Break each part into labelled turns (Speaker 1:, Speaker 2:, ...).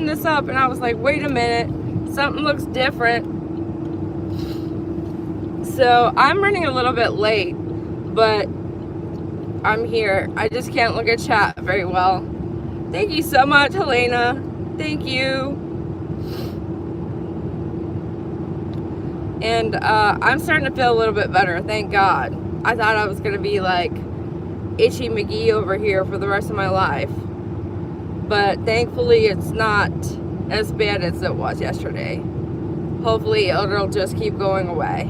Speaker 1: opened this up and I was like, wait a minute, something looks different. So I'm running a little bit late, but I'm here. I just can't look at chat very well. Thank you so much, Helena. Thank you. And I'm starting to feel a little bit better, thank God. I thought I was going to be like Itchy McGee over here for the rest of my life. But thankfully it's not as bad as it was yesterday. Hopefully it'll just keep going away.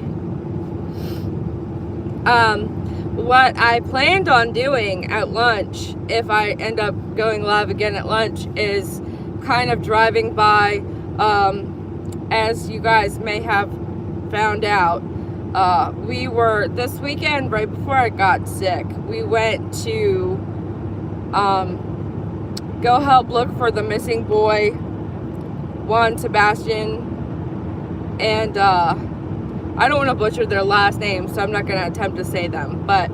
Speaker 1: What I planned on doing at lunch, if I end up going live again at lunch, is kind of driving by, as you guys may have found out, we were this weekend, right before I got sick, we went to go help look for the missing boy, Juan Sebastian, and I don't want to butcher their last names, so I'm not going to attempt to say them, but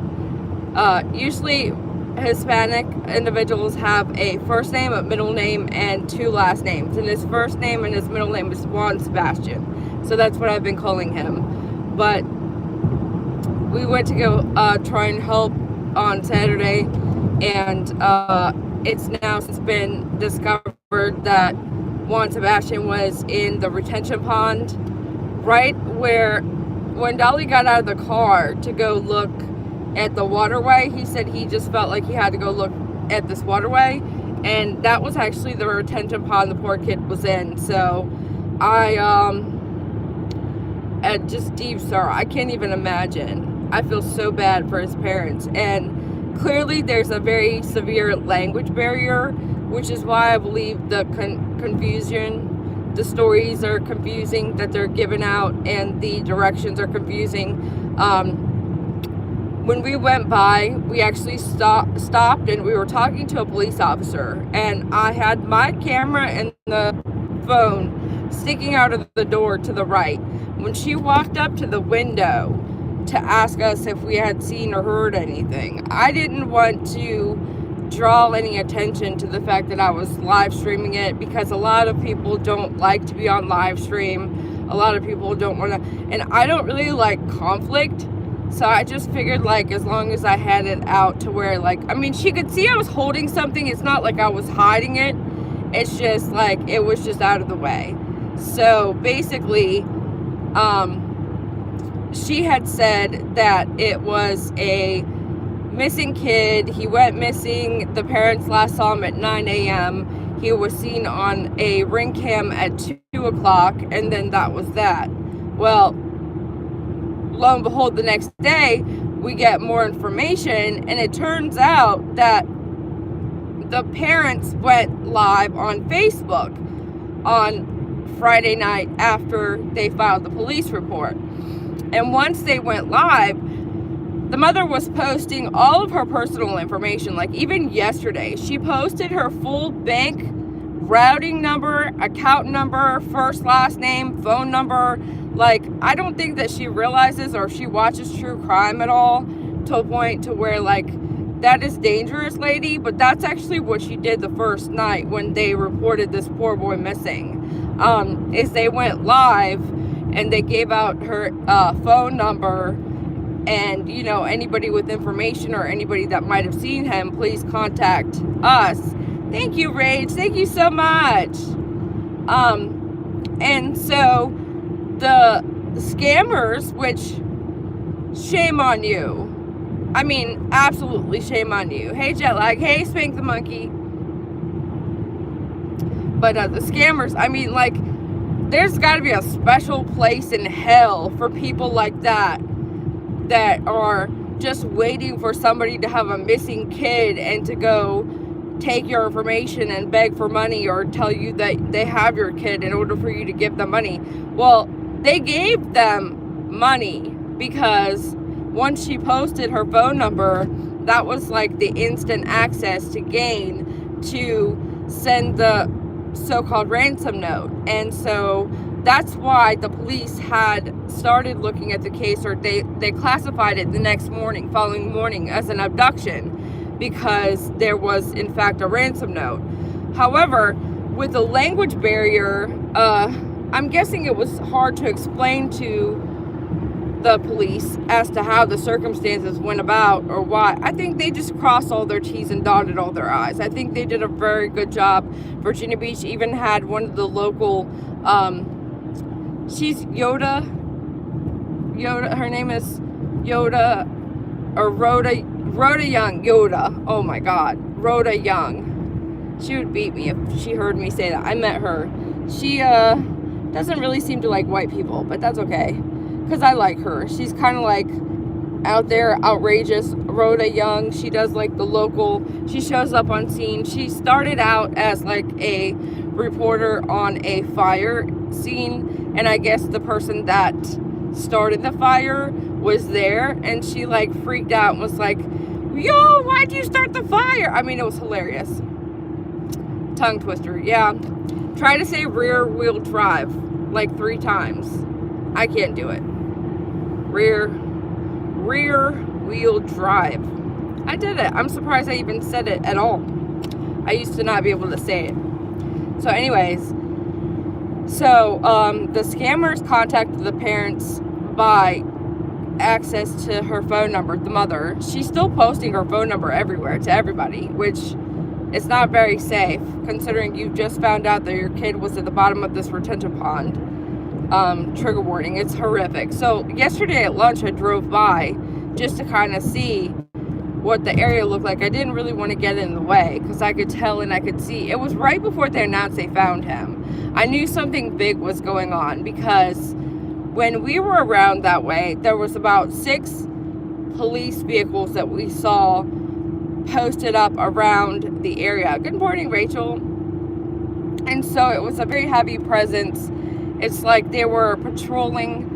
Speaker 1: usually Hispanic individuals have a first name, a middle name, and 2 last names, and his first name and his middle name is Juan Sebastian. So that's what I've been calling him. But we went to go try and help on Saturday, and it's now since been discovered that Juan Sebastian was in the retention pond, right where, when Dolly got out of the car to go look at the waterway, he said he just felt like he had to go look at this waterway, and that was actually the retention pond the poor kid was in. So just deep sorrow. I can't even imagine. I feel so bad for his parents, and clearly there's a very severe language barrier, which is why I believe the confusion, the stories are confusing that they're given out, and the directions are confusing. When we went by, we actually stopped and we were talking to a police officer, and I had my camera and the phone sticking out of the door to the right. When she walked up to the window to ask us if we had seen or heard anything, I didn't want to draw any attention to the fact that I was live streaming it, because a lot of people don't like to be on live stream. A lot of people don't want to, and I don't really like conflict. So I just figured, like, as long as I had it out to where, like, I mean, she could see I was holding something. It's not like I was hiding it. It's just like it was just out of the way. So basically, she had said that it was a missing kid. He went missing. The parents last saw him at 9 a.m. He was seen on a ring cam at 2 o'clock, and then that was that. Well, lo and behold, the next day we get more information, and it turns out that the parents went live on Facebook on Friday night after they filed the police report. And once they went live, the mother was posting all of her personal information. Like, even yesterday, she posted her full bank routing number, account number, first, last name, phone number. Like, I don't think that she realizes, or she watches true crime at all, to a point to where, like, that is dangerous, lady. But that's actually what she did the first night when they reported this poor boy missing. Is they went live and they gave out her phone number, and, you know, anybody with information or anybody that might have seen him, please contact us. Thank you, Rage. Thank you so much. And so the scammers, which, shame on you. I mean, absolutely shame on you. Hey, Jetlag. Hey, Spank the Monkey. But the scammers, I mean, like, there's got to be a special place in hell for people like that are just waiting for somebody to have a missing kid and to go take your information and beg for money, or tell you that they have your kid in order for you to give them money. Well, they gave them money, because once she posted her phone number, that was like the instant access to gain to send the so-called ransom note. And so that's why the police had started looking at the case, or they classified it the next morning, following morning, as an abduction, because there was in fact a ransom note. However, with a language barrier, I'm guessing it was hard to explain to the police as to how the circumstances went about or why. I think they just crossed all their T's and dotted all their I's. I think they did a very good job. Virginia Beach even had one of the local, she's Yoda, her name is Yoda, or Rhoda Young, Yoda, oh my God, Rhoda Young. She would beat me if she heard me say that. I met her. She doesn't really seem to like white people, but that's okay, because I like her. She's kind of like out there, outrageous. Rhoda Young, she does like the local, she shows up on scene. She started out as like a reporter on a fire scene, and I guess the person that started the fire was there, and she like freaked out and was like, yo, why'd you start the fire? I mean, it was hilarious. Tongue twister. Yeah, try to say rear wheel drive like 3 times. I can't do it. Rear wheel drive. I did it. I'm surprised I even said it at all. I used to not be able to say it. So anyways, so the scammers contacted the parents by access to her phone number, the mother. She's still posting her phone number everywhere to everybody, which is not very safe considering you just found out that your kid was at the bottom of this retention pond. Trigger warning, it's horrific. So yesterday at lunch I drove by just to kind of see what the area looked like. I didn't really want to get in the way because I could tell and I could see. It was right before they announced they found him. I knew something big was going on because when we were around that way, there was about 6 police vehicles that we saw posted up around the area. Good morning, Rachel. And so it was a very heavy presence. It's like they were patrolling.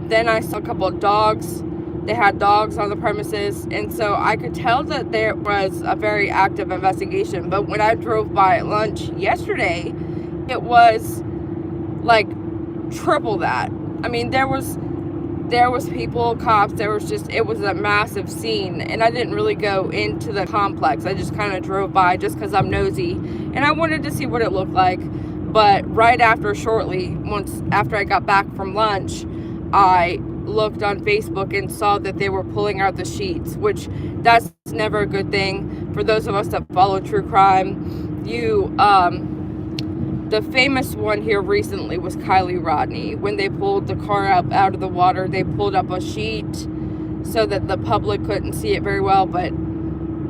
Speaker 1: Then I saw a couple of dogs. They had dogs on the premises. And so I could tell that there was a very active investigation. But when I drove by at lunch yesterday, it was like triple that. I mean, there was people, cops, it was a massive scene, and I didn't really go into the complex. I just kind of drove by just because I'm nosy, and I wanted to see what it looked like. But right after, once after I got back from lunch, I looked on Facebook and saw that they were pulling out the sheets, which that's never a good thing. For those of us that follow true crime, the famous one here recently was Kylie Rodney. When they pulled the car up out of the water, they pulled up a sheet so that the public couldn't see it very well, but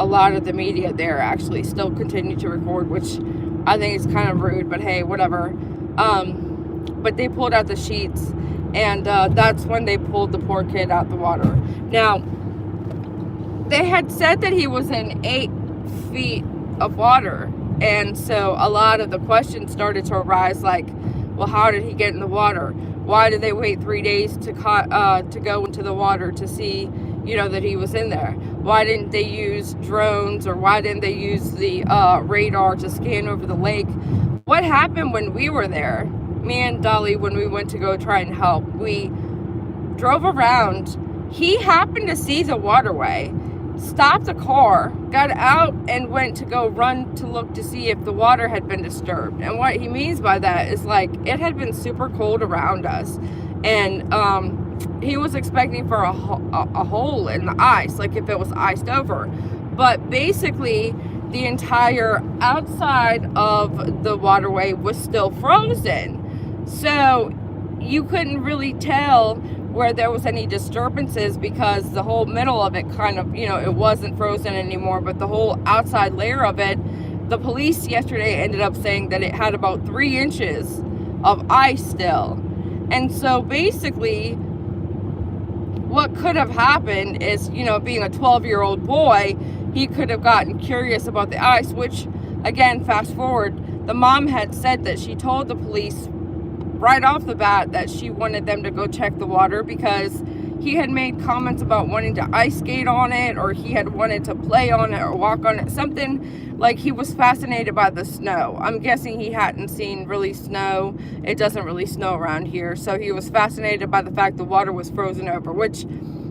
Speaker 1: a lot of the media there actually still continued to record, which I think is kind of rude, but hey, whatever. But they pulled out the sheets, and that's when they pulled the poor kid out the water. Now, they had said that he was in 8 feet of water. And so a lot of the questions started to arise, like, well, how did he get in the water? Why did they wait 3 days to go into the water to see, that he was in there? Why didn't they use drones, or why didn't they use the radar to scan over the lake? What happened when we were there? Me and Dolly, when we went to go try and help, we drove around. He happened to see the waterway, stopped the car, got out, and went to go run to look to see if the water had been disturbed. And what he means by that is, like, it had been super cold around us, and he was expecting for a hole in the ice, like if it was iced over. But basically the entire outside of the waterway was still frozen, so you couldn't really tell where there was any disturbances, because the whole middle of it kind of, it wasn't frozen anymore, but the whole outside layer of it, the police yesterday ended up saying that it had about 3 inches of ice still. And so basically what could have happened is, being a 12-year-old boy, he could have gotten curious about the ice, which, again, fast forward, the mom had said that she told the police right off the bat that she wanted them to go check the water because he had made comments about wanting to ice skate on it, or he had wanted to play on it or walk on it, something like he was fascinated by the snow. I'm guessing he hadn't seen really snow. It doesn't really snow around here, so he was fascinated by the fact the water was frozen over, which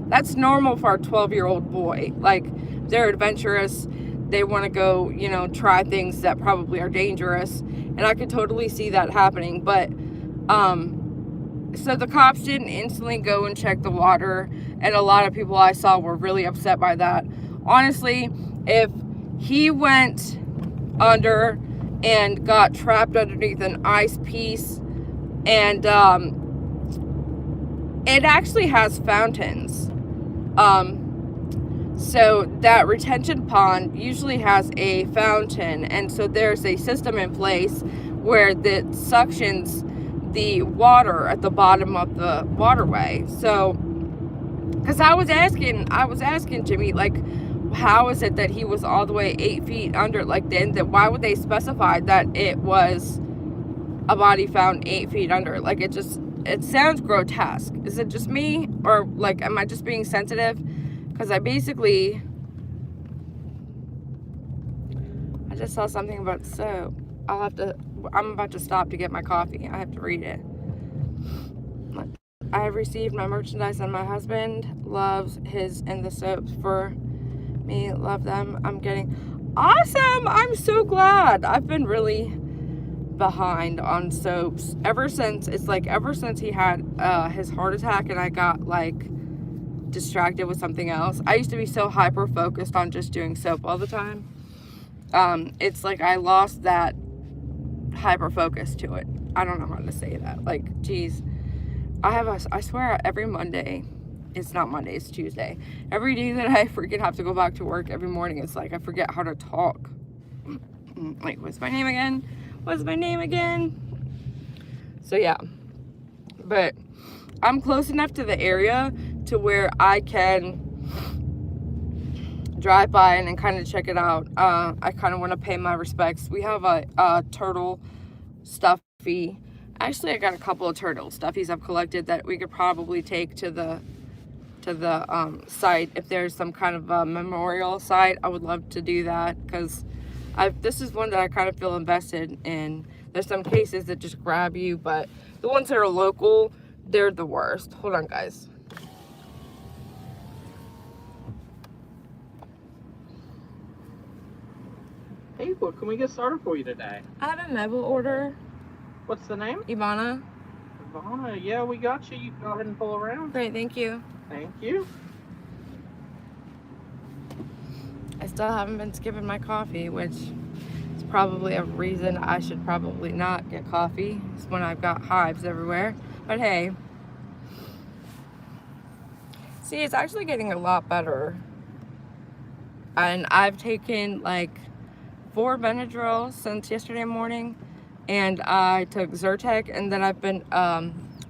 Speaker 1: that's normal for a 12-year-old boy. Like, they're adventurous. they want to go, you know, try things that probably are dangerous. And I could totally see that happening. But, so the cops didn't instantly go and check the water. And a lot of people I saw were really upset by that. Honestly, if he went under and got trapped underneath an ice piece, and it actually has fountains. So that retention pond usually has a fountain, and so there's a system in place where that suctions the water at the bottom of the waterway. So, because I was asking Jimmy, like, how is it that he was all the way 8 feet under? Like, then that why would they specify that it was a body found 8 feet under? Like, it sounds grotesque. Is it just me, or like, am I just being sensitive? Because I just saw something about soap. I'm about to stop to get my coffee. I have to read it. I have received my merchandise and my husband loves his and the soaps for me. Love them. I'm getting awesome. I'm so glad. I've been really behind on soaps ever since he had his heart attack and I got like distracted with something else. I used to be so hyper focused on just doing soap all the time. It's like I lost that hyper focus to it. I don't know how to say that. Like, geez, I swear every Monday, it's not Monday, it's Tuesday. Every day that I freaking have to go back to work every morning, it's like I forget how to talk. Like, what's my name again? So yeah, but I'm close enough to the area to where I can drive by and kind of check it out. I kind of want to pay my respects. We have a turtle stuffy. Actually, I got a couple of turtle stuffies I've collected that we could probably take to the site. If there's some kind of a memorial site, I would love to do that, because this is one that I kind of feel invested in. There's some cases that just grab you, but the ones that are local, they're the worst. Hold on, guys.
Speaker 2: Hey, what can we get started for you today?
Speaker 1: I have a mobile order.
Speaker 2: What's the name?
Speaker 1: Ivana.
Speaker 2: Ivana, yeah, we got you. You can go ahead and pull around.
Speaker 1: Great, thank you.
Speaker 2: Thank you.
Speaker 1: I still haven't been skipping my coffee, which is probably a reason I should probably not get coffee. It's when I've got hives everywhere. But hey. See, it's actually getting a lot better. And I've taken like 4 Benadryl since yesterday morning. And I took Zyrtec, and then I've been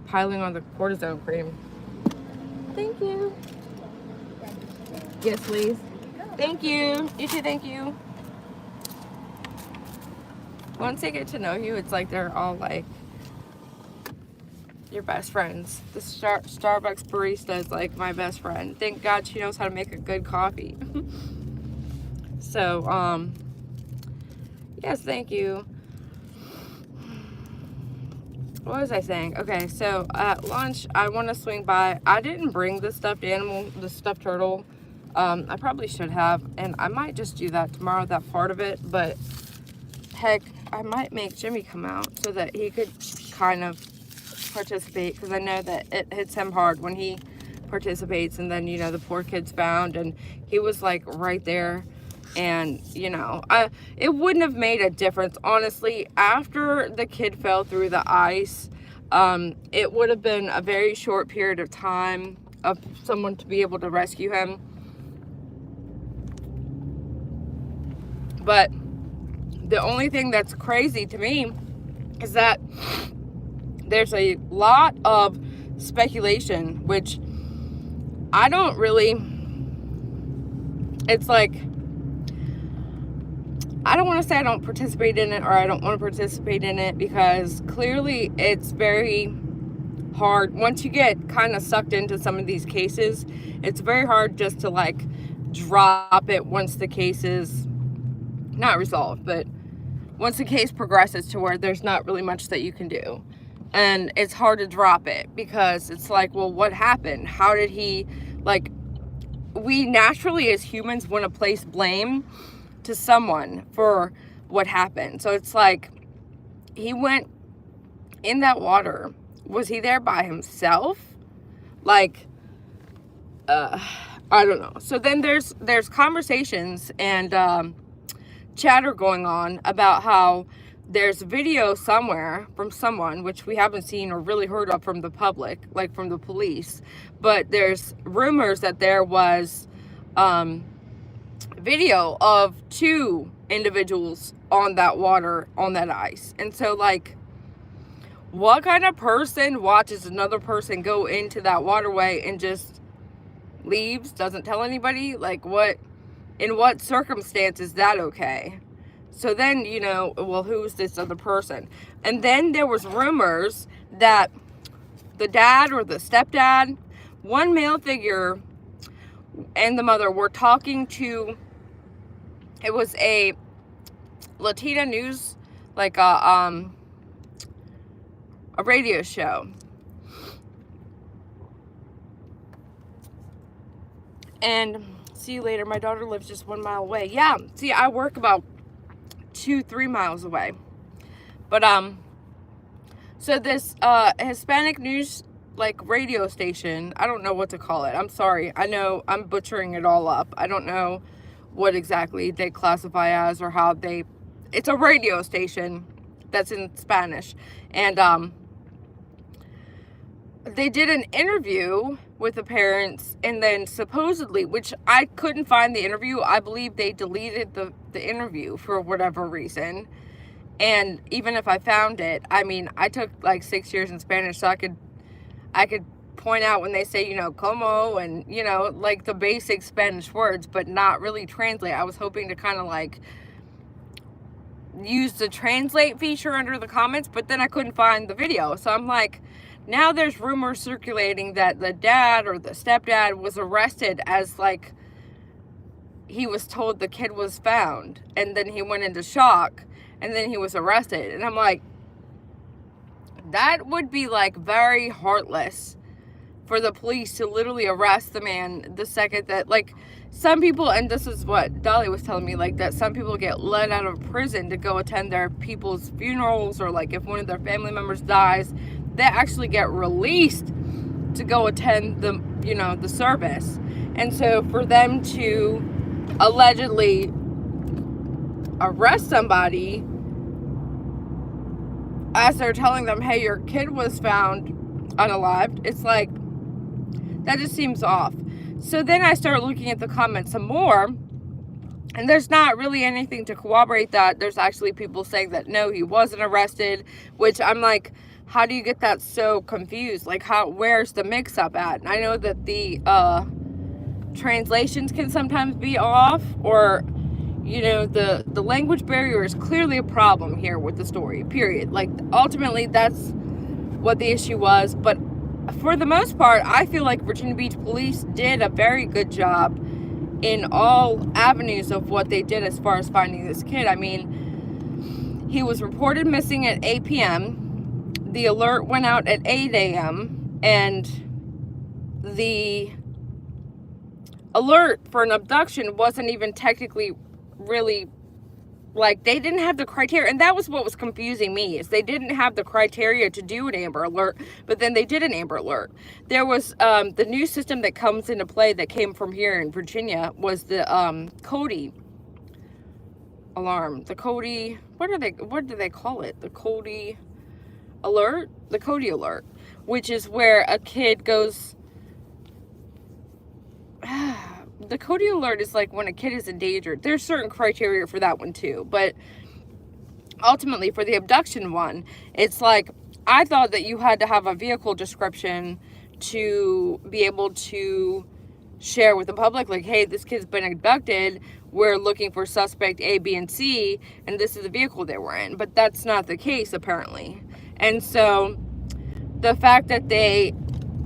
Speaker 1: piling on the cortisone cream. Thank you. Yes, please. Thank you. You too, thank you. Once they get to know you, it's like they're all like your best friends. The Starbucks barista is like my best friend. Thank God she knows how to make a good coffee. So, yes, thank you. What was I saying? Okay, so at lunch, I want to swing by. I didn't bring the stuffed animal, the stuffed turtle. I probably should have, and I might just do that tomorrow, that part of it. But heck, I might make Jimmy come out so that he could kind of participate, because I know that it hits him hard when he participates. And then, you know, the poor kid's found, and he was like right there. And, you know, it wouldn't have made a difference, honestly. After the kid fell through the ice, it would have been a very short period of time of someone to be able to rescue him. But the only thing that's crazy to me is that there's a lot of speculation, which I don't really, it's like, I don't want to say I don't participate in it, or I don't want to participate in it, because clearly it's very hard. Once you get kind of sucked into some of these cases, it's very hard just to like drop it once the case is not resolved, but once the case progresses to where there's not really much that you can do. And it's hard to drop it, because it's like, well, what happened? How did he, like, we naturally as humans want to place blame to someone for what happened. So it's like, he went in that water. Was he there by himself? Like, I don't know. So then there's conversations and chatter going on about how there's video somewhere from someone, which we haven't seen or really heard of from the public, like from the police, but there's rumors that there was video of 2 individuals on that water, on that ice. And so, like, what kind of person watches another person go into that waterway and just leaves, doesn't tell anybody? Like, what, in what circumstance is that okay? So then, you know, well, who's this other person? And then there was rumors that the dad or the stepdad, one male figure, and the mother were talking to, it was a Latina news, like a radio show. And see you later. My daughter lives just 1 mile away. Yeah, see, I work about 2-3 miles away. But so this Hispanic news, like, radio station, I don't know what to call it. I'm sorry. I know I'm butchering it all up. I don't know what exactly they classify as or how they, it's a radio station that's in Spanish. And they did an interview with the parents, and then supposedly, which I couldn't find the interview, I believe they deleted the interview for whatever reason. And even if I found it, I mean, I took like 6 years in Spanish, so I could point out when they say, you know, como, and, you know, like the basic Spanish words, but not really translate. I was hoping to kind of like use the translate feature under the comments, but then I couldn't find the video. So I'm like, now there's rumors circulating that the dad or the stepdad was arrested as, like, he was told the kid was found, and then he went into shock, and then he was arrested. And I'm like, that would be, like, very heartless for the police to literally arrest the man the second that, like, some people, and this is what Dolly was telling me, like, that some people get let out of prison to go attend their people's funerals, or, like, if one of their family members dies, they actually get released to go attend the, you know, the service. And so for them to allegedly arrest somebody as they're telling them, hey, your kid was found unalived, it's like, that just seems off. So then I started looking at the comments some more, and there's not really anything to corroborate that. There's actually people saying that no, he wasn't arrested, which I'm like, how do you get that so confused? Like, where's the mix-up at? And I know that the translations can sometimes be off, or, you know, the language barrier is clearly a problem here with the story, period. Like, ultimately, that's what the issue was. But for the most part, I feel like Virginia Beach Police did a very good job in all avenues of what they did as far as finding this kid. I mean, he was reported missing at 8 p.m., the alert went out at 8 a.m. and the alert for an abduction wasn't even technically really, like, they didn't have the criteria. And that was what was confusing me, is they didn't have the criteria to do an Amber Alert, but then they did an Amber Alert. There was the new system that comes into play that came from here in Virginia was the Cody alarm. The Cody, what do they call it? The Cody Alert? The Cody Alert, which is where a kid goes, the Cody Alert is like when a kid is endangered. There's certain criteria for that one too, but ultimately for the abduction one, it's like, I thought that you had to have a vehicle description to be able to share with the public, like, hey, this kid's been abducted, we're looking for suspect A, B, and C, and this is the vehicle they were in. But that's not the case, apparently. And so the fact that they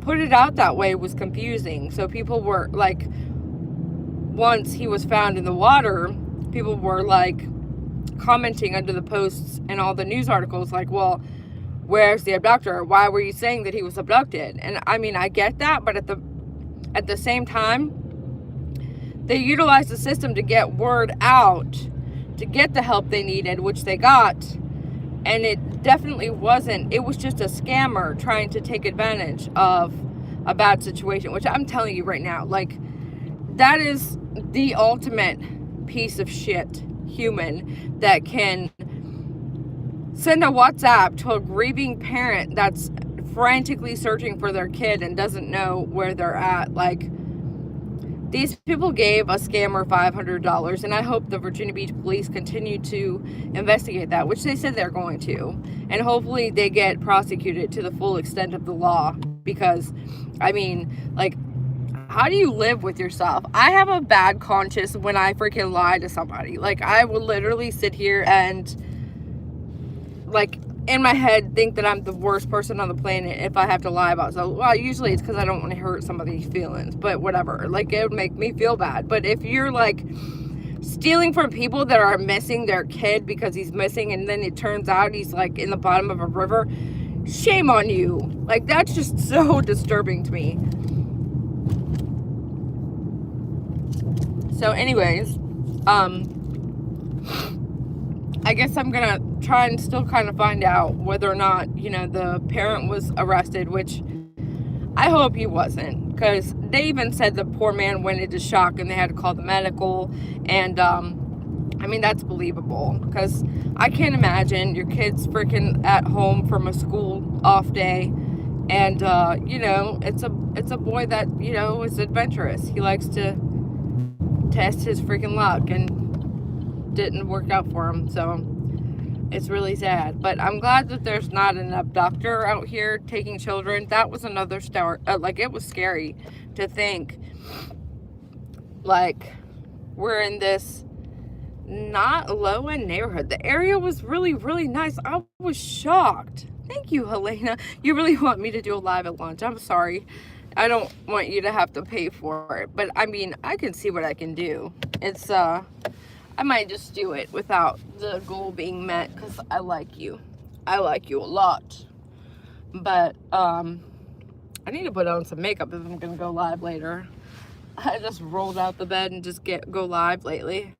Speaker 1: put it out that way was confusing. So people were like, once he was found in the water, people were like commenting under the posts and all the news articles, like, well, where's the abductor? Why were you saying that he was abducted? And I mean, I get that, but at the same time, They utilized the system to get word out, to get the help they needed, which they got. And it definitely wasn't, it was just a scammer trying to take advantage of a bad situation, which I'm telling you right now, like, that is the ultimate piece of shit human that can send a WhatsApp to a grieving parent that's frantically searching for their kid and doesn't know where they're at. Like, these people gave a scammer $500, and I hope the Virginia Beach police continue to investigate that, which they said they're going to, and hopefully they get prosecuted to the full extent of the law, because, I mean, like, how do you live with yourself? I have a bad conscience when I freaking lie to somebody. Like, I will literally sit here and, like, in my head think that I'm the worst person on the planet if I have to lie about something. Well, usually it's because I don't want to hurt somebody's feelings, but whatever. Like, it would make me feel bad. But if you're, like, stealing from people that are missing their kid because he's missing, and then it turns out he's, like, in the bottom of a river, shame on you. Like, that's just so disturbing to me. So anyways, I guess I'm gonna try and still kind of find out whether or not, you know, the parent was arrested, which I hope he wasn't, because they even said the poor man went into shock and they had to call the medical. And I mean, that's believable, because I can't imagine your kid's freaking at home from a school off day, and you know, it's a boy that, you know, is adventurous. He likes to test his freaking luck, and didn't work out for him. So it's really sad, but I'm glad that there's not an abductor out here taking children. That was another story. Like, it was scary to think, like, we're in this not low-end neighborhood. The area was really, really nice. I was shocked. Thank you, Helena. You really want me to do a live at lunch? I'm sorry. I don't want you to have to pay for it, but I mean, I can see what I can do. It's I might just do it without the goal being met, because I like you. I like you a lot. But I need to put on some makeup if I'm gonna go live later. I just rolled out the bed and just go live lately.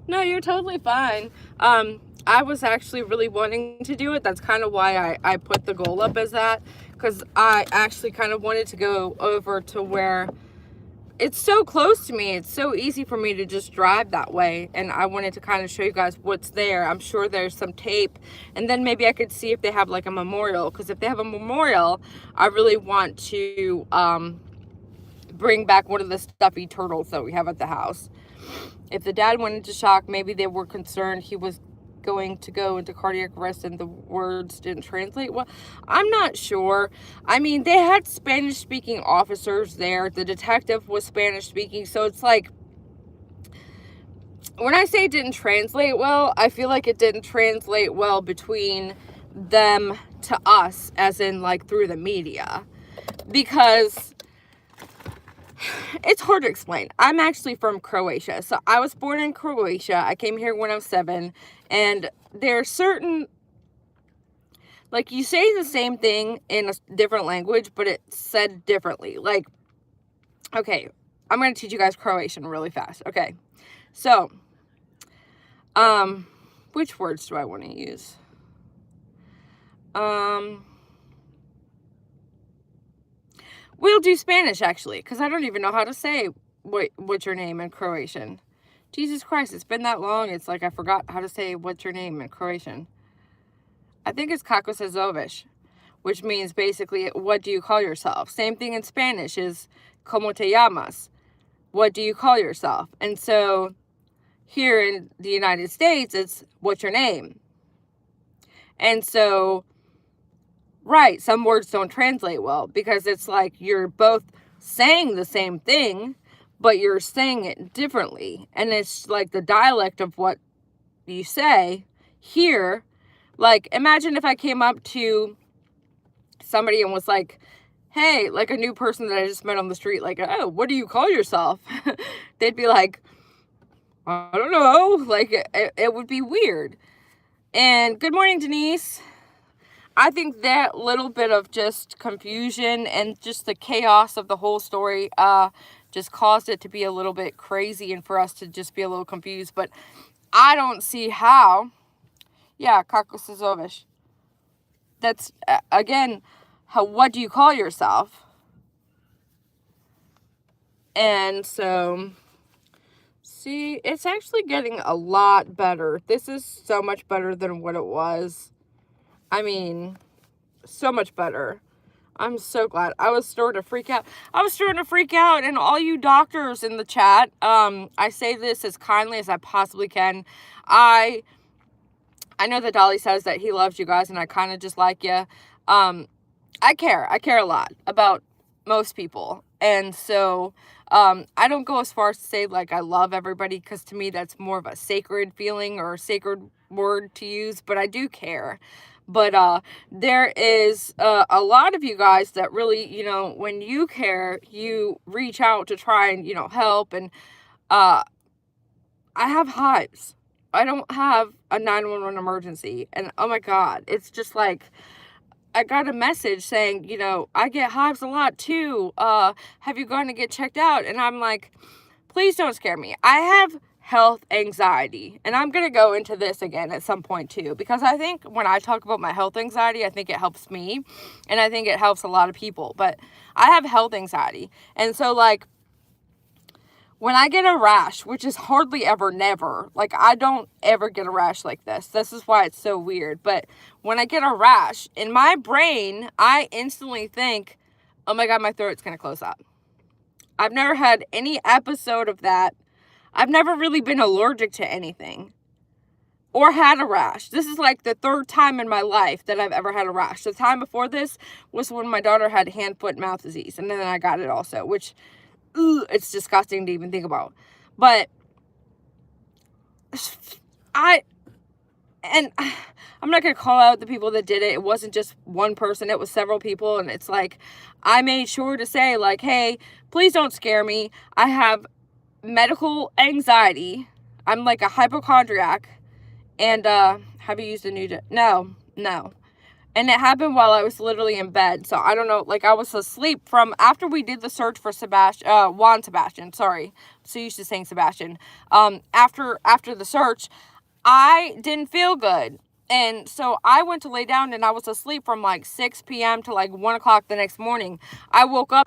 Speaker 1: No, you're totally fine. I was actually really wanting to do it. That's kind of why I put the goal up as that, because I actually kind of wanted to go over to where it's so close to me. It's so easy for me to just drive that way, and I wanted to kind of show you guys what's there. I'm sure there's some tape, and then maybe I could see if they have like a memorial, because if they have a memorial, I really want to bring back one of the stuffy turtles that we have at the house. If the dad went into shock, maybe they were concerned he was going to go into cardiac arrest and the words didn't translate well. I'm not sure. I mean, they had Spanish speaking officers there. The detective was Spanish speaking, so it's like, when I say it didn't translate well, I feel like it didn't translate well between them to us, as in like through the media, because it's hard to explain. I'm actually from Croatia. So I was born in Croatia. I came here when I was 7. And there are certain, like, you say the same thing in a different language, but it's said differently. Like, okay, I'm going to teach you guys Croatian really fast. Okay. So, which words do I want to use? We'll do Spanish, actually, because I don't even know how to say what's your name in Croatian. Jesus Christ, it's been that long, it's like I forgot how to say what's your name in Croatian. I think it's kako se zoveš, which means basically, what do you call yourself? Same thing in Spanish is como te llamas? What do you call yourself? And so here in the United States, it's what's your name? And so, right, some words don't translate well, because it's like you're both saying the same thing, but you're saying it differently. And it's like the dialect of what you say here. Like, imagine if I came up to somebody and was like, hey, like a new person that I just met on the street, like, oh, what do you call yourself? They'd be like, I don't know. Like, it would be weird. And good morning, Denise. I think that little bit of just confusion and just the chaos of the whole story just caused it to be a little bit crazy and for us to just be a little confused. But I don't see how. Yeah, Kakosazovish. That's, again, what do you call yourself? And so, see, it's actually getting a lot better. This is so much better than what it was. I mean, so much better. I'm so glad. I was starting to freak out. And all you doctors in the chat, I say this as kindly as I possibly can. I know that Dolly says that he loves you guys, and I kind of just like you. I care a lot about most people. And so, I don't go as far as to say, like, I love everybody, because to me, that's more of a sacred feeling or a sacred word to use, but I do care. But, there is, a lot of you guys that really, when you care, you reach out to try and, help. And, I have hives. I don't have a 911 emergency. And, oh my God, it's just like, I got a message saying, I get hives a lot too. Have you gone to get checked out? And I'm like, please don't scare me. I have health anxiety. And I'm going to go into this again at some point too, because I think when I talk about my health anxiety, I think it helps me. And I think it helps a lot of people. But I have health anxiety. And so, like, when I get a rash, which is hardly ever, never, like, I don't ever get a rash like this. This is why it's so weird. But when I get a rash, in my brain, I instantly think, oh my God, my throat's going to close up. I've never had any episode of that. I've never really been allergic to anything or had a rash. This is like the third time in my life that I've ever had a rash. The time before this was when my daughter had hand, foot, mouth disease. And then I got it also, which... it's disgusting to even think about. But I'm not going to call out the people that did it. It wasn't just one person. It was several people. And it's like, I made sure to say, like, hey, please don't scare me. I have medical anxiety. I'm like a hypochondriac. And, have you used a new... No. And it happened while I was literally in bed. So I don't know, like, I was asleep from after we did the search for Juan Sebastian. Sorry. So used to saying Sebastian. After the search, I didn't feel good. And so I went to lay down and I was asleep from like 6 p.m. to like 1 o'clock the next morning. I woke up.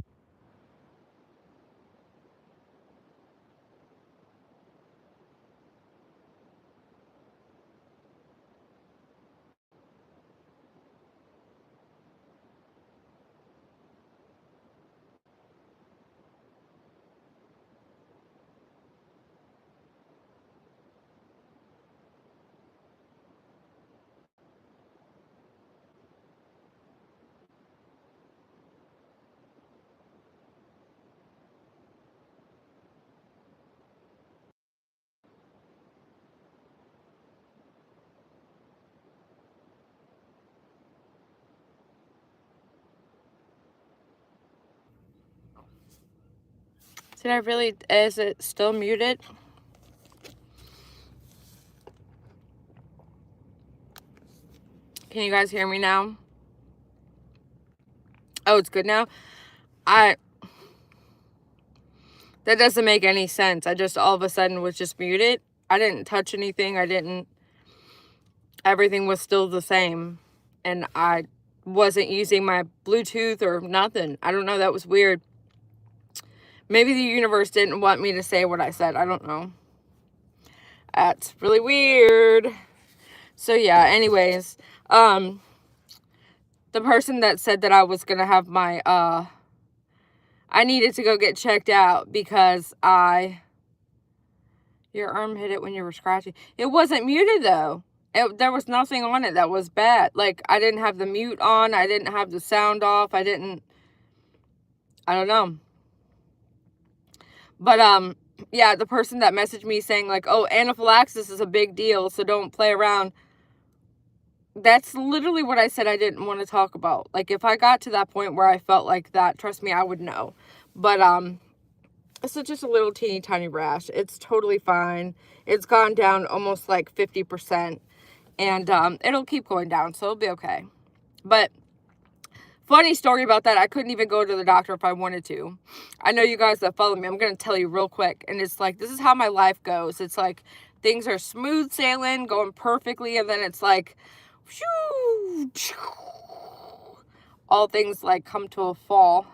Speaker 1: Is it still muted? Can you guys hear me now? Oh, it's good now? That doesn't make any sense. I just all of a sudden was just muted. I didn't touch anything. Everything was still the same. And I wasn't using my Bluetooth or nothing. I don't know. That was weird. Maybe the universe didn't want me to say what I said. I don't know. That's really weird. So yeah, anyways, the person that said that I was going to have my, I needed to go get checked out because your arm hit it when you were scratching. It wasn't muted though. There was nothing on it that was bad. Like, I didn't have the mute on. I didn't have the sound off. I don't know. But, yeah, the person that messaged me saying, like, oh, anaphylaxis is a big deal, so don't play around. That's literally what I said I didn't want to talk about. Like, if I got to that point where I felt like that, trust me, I would know. But, it's just a little teeny tiny rash. It's totally fine. It's gone down almost like 50%. And, it'll keep going down, so it'll be okay. But Funny story about that. I couldn't even go to the doctor if I wanted to. I know you guys that follow me. I'm going to tell you real quick. And it's like, this is how my life goes. It's like things are smooth sailing, going perfectly. And then it's like, all things like come to a fall.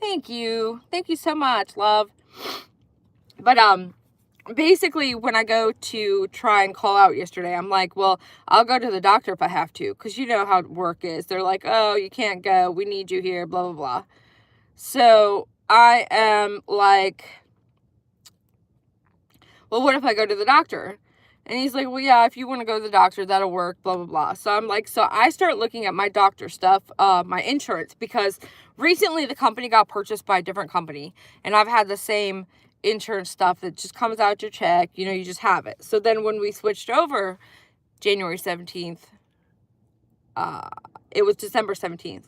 Speaker 1: Thank you. Thank you so much, love. But, basically, when I go to try and call out yesterday, I'm like, well, I'll go to the doctor if I have to, because you know how work is. They're like, oh, you can't go. We need you here, blah, blah, blah. So I am like, well, what if I go to the doctor? And he's like, well, yeah, if you want to go to the doctor, that'll work, blah, blah, blah. So I'm like, so I start looking at my doctor stuff, my insurance, because recently the company got purchased by a different company, and I've had the same insurance stuff that just comes out your check, you know, you just have it. So then when we switched over January 17th, it was December 17th,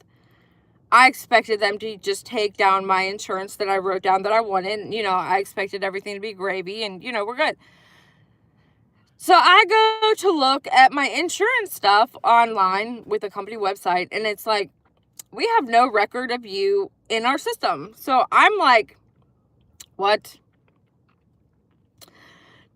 Speaker 1: I expected them to just take down my insurance that I wrote down that I wanted. And, you know, I expected everything to be gravy and, you know, we're good. So I go to look at my insurance stuff online with the company website, and it's like, we have no record of you in our system. So I'm like, what?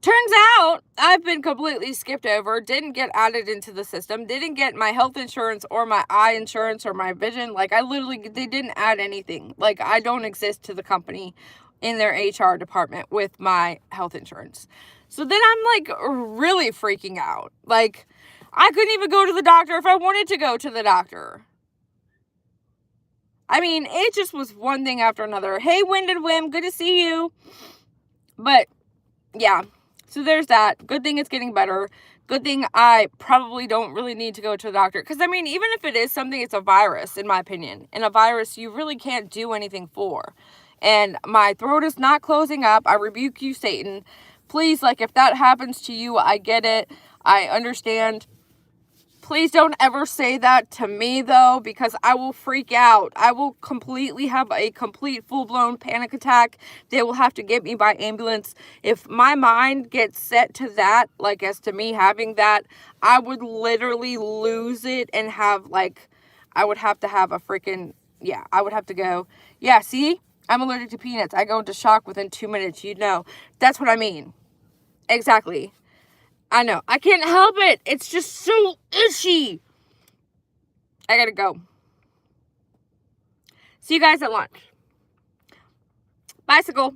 Speaker 1: Turns out I've been completely skipped over, didn't get added into the system, didn't get my health insurance or my eye insurance or my vision. Like, they didn't add anything. Like, I don't exist to the company in their HR department with my health insurance. So then I'm like really freaking out. Like, I couldn't even go to the doctor if I wanted to go to the doctor. I mean, it just was one thing after another. Hey, Wind and Whim, good to see you. But yeah, so there's that. Good thing it's getting better. Good thing I probably don't really need to go to the doctor. Because, I mean, even if it is something, it's a virus, in my opinion. And a virus you really can't do anything for. And my throat is not closing up. I rebuke you, Satan. Please, like, if that happens to you, I get it. I understand. Please don't ever say that to me, though, because I will freak out. I will completely have a complete full-blown panic attack. They will have to get me by ambulance. If my mind gets set to that, like as to me having that, I would literally lose it and have, like, I would have to have a freaking, yeah, I would have to go, yeah, see? I'm allergic to peanuts. I go into shock within 2 minutes, you know. That's what I mean. Exactly. I know. I can't help it. It's just so itchy. I gotta go. See you guys at lunch. Bicycle.